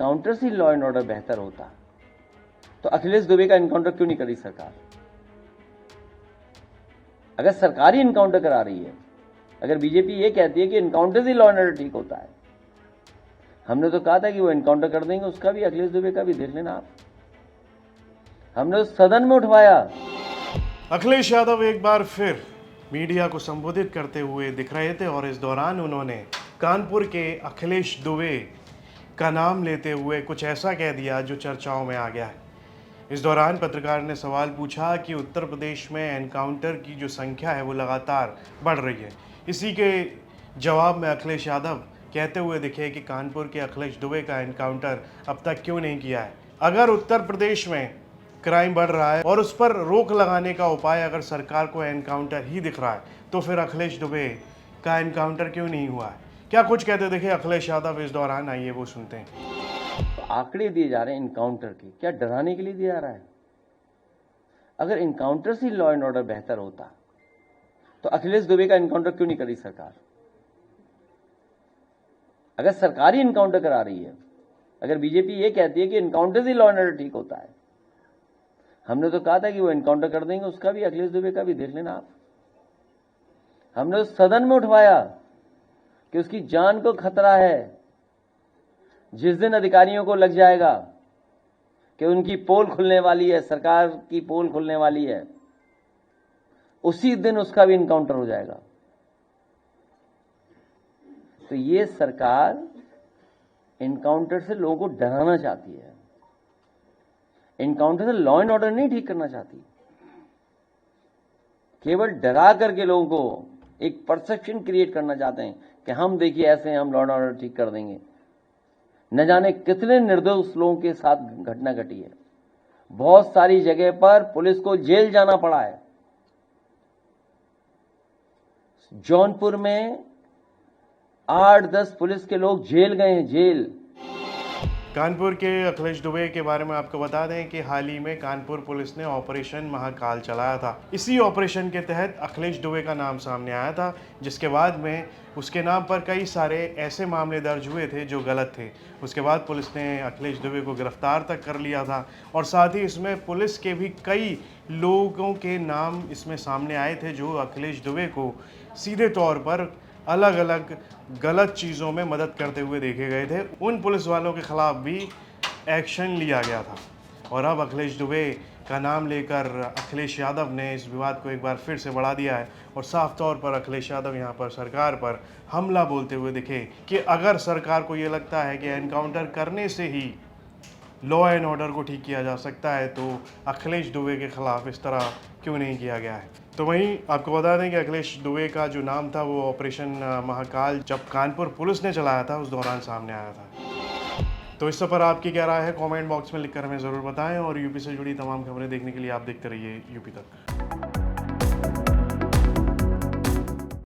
Encounter से law and order बेहतर होता तो अखिलेश दुबे का इनकाउंटर क्यों नहीं करी सरकार? अगर सरकार ही इनकाउंटर करा रही है, अगर बीजेपी ये कहती है कि इनकाउंटर से लॉ एंड ऑर्डर ठीक होता है, हमने तो कहा था कि वो इनकाउंटर कर देंगे, उसका भी, अखिलेश दुबे का भी देख लेना आप। हमने उस सदन में उठवाया। अखिलेश यादव एक बार फिर मीडिया को संबोधित करते हुए दिख रहे थे और इस दौरान उन्होंने कानपुर के अखिलेश दुबे का नाम लेते हुए कुछ ऐसा कह दिया जो चर्चाओं में आ गया है। इस दौरान पत्रकार ने सवाल पूछा कि उत्तर प्रदेश में एनकाउंटर की जो संख्या है वो लगातार बढ़ रही है। इसी के जवाब में अखिलेश यादव कहते हुए दिखे कि कानपुर के अखिलेश दुबे का एनकाउंटर अब तक क्यों नहीं किया है। अगर उत्तर प्रदेश में क्राइम बढ़ रहा है और उस पर रोक लगाने का उपाय अगर सरकार को एनकाउंटर ही दिख रहा है, तो फिर अखिलेश दुबे का एनकाउंटर क्यों नहीं हुआ है? क्या कुछ कहते देखे अखिलेश यादव इस दौरान, आइए वो सुनते हैं। आंकड़े दिए जा रहे हैं इनकाउंटर के, क्या डराने के लिए दिया जा रहा है? अगर इनकाउंटर से लॉ एंड ऑर्डर बेहतर होता तो अखिलेश दुबे का इनकाउंटर क्यों नहीं करी सरकार? अगर सरकार ही इनकाउंटर करा रही है, अगर बीजेपी ये कहती है कि इनकाउंटर से लॉ एंड ऑर्डर ठीक होता है, हमने तो कहा था कि वो इनकाउंटर कर देंगे, उसका भी, अखिलेश दुबे का भी देख लेना आप। हमने उस सदन में उठवाया कि उसकी जान को खतरा है। जिस दिन अधिकारियों को लग जाएगा कि उनकी पोल खुलने वाली है, सरकार की पोल खुलने वाली है, उसी दिन उसका भी इनकाउंटर हो जाएगा। तो ये सरकार इनकाउंटर से लोगों को डराना चाहती है, इनकाउंटर से लॉ एंड ऑर्डर नहीं ठीक करना चाहती। केवल डरा करके लोगों को एक परसेप्शन क्रिएट करना चाहते हैं कि हम देखिए ऐसे हम लॉ एंड ऑर्डर ठीक कर देंगे। न जाने कितने निर्दोष लोगों के साथ घटना घटी है। बहुत सारी जगह पर पुलिस को जेल जाना पड़ा है। जौनपुर में 8-10 पुलिस के लोग जेल गए हैं, जेल। कानपुर के अखिलेश दुबे के बारे में आपको बता दें कि हाल ही में कानपुर पुलिस ने ऑपरेशन महाकाल चलाया था। इसी ऑपरेशन के तहत अखिलेश दुबे का नाम सामने आया था, जिसके बाद में उसके नाम पर कई सारे ऐसे मामले दर्ज हुए थे जो गलत थे। उसके बाद पुलिस ने अखिलेश दुबे को गिरफ्तार तक कर लिया था और साथ ही इसमें पुलिस के भी कई लोगों के नाम इसमें सामने आए थे जो अखिलेश दुबे को सीधे तौर पर अलग अलग गलत चीज़ों में मदद करते हुए देखे गए थे। उन पुलिस वालों के खिलाफ भी एक्शन लिया गया था और अब अखिलेश दुबे का नाम लेकर अखिलेश यादव ने इस विवाद को एक बार फिर से बढ़ा दिया है और साफ तौर पर अखिलेश यादव यहाँ पर सरकार पर हमला बोलते हुए दिखे कि अगर सरकार को ये लगता है कि एनकाउंटर करने से ही लॉ एंड ऑर्डर को ठीक किया जा सकता है, तो अखिलेश दुबे के खिलाफ इस तरह क्यों नहीं किया गया है। तो वहीं आपको बता दें कि अखिलेश दुबे का जो नाम था वो ऑपरेशन महाकाल जब कानपुर पुलिस ने चलाया था उस दौरान सामने आया था। तो इस पर आपकी क्या राय है, कमेंट बॉक्स में लिखकर हमें ज़रूर बताएं और यूपी से जुड़ी तमाम खबरें देखने के लिए आप देखते रहिए यूपी तक।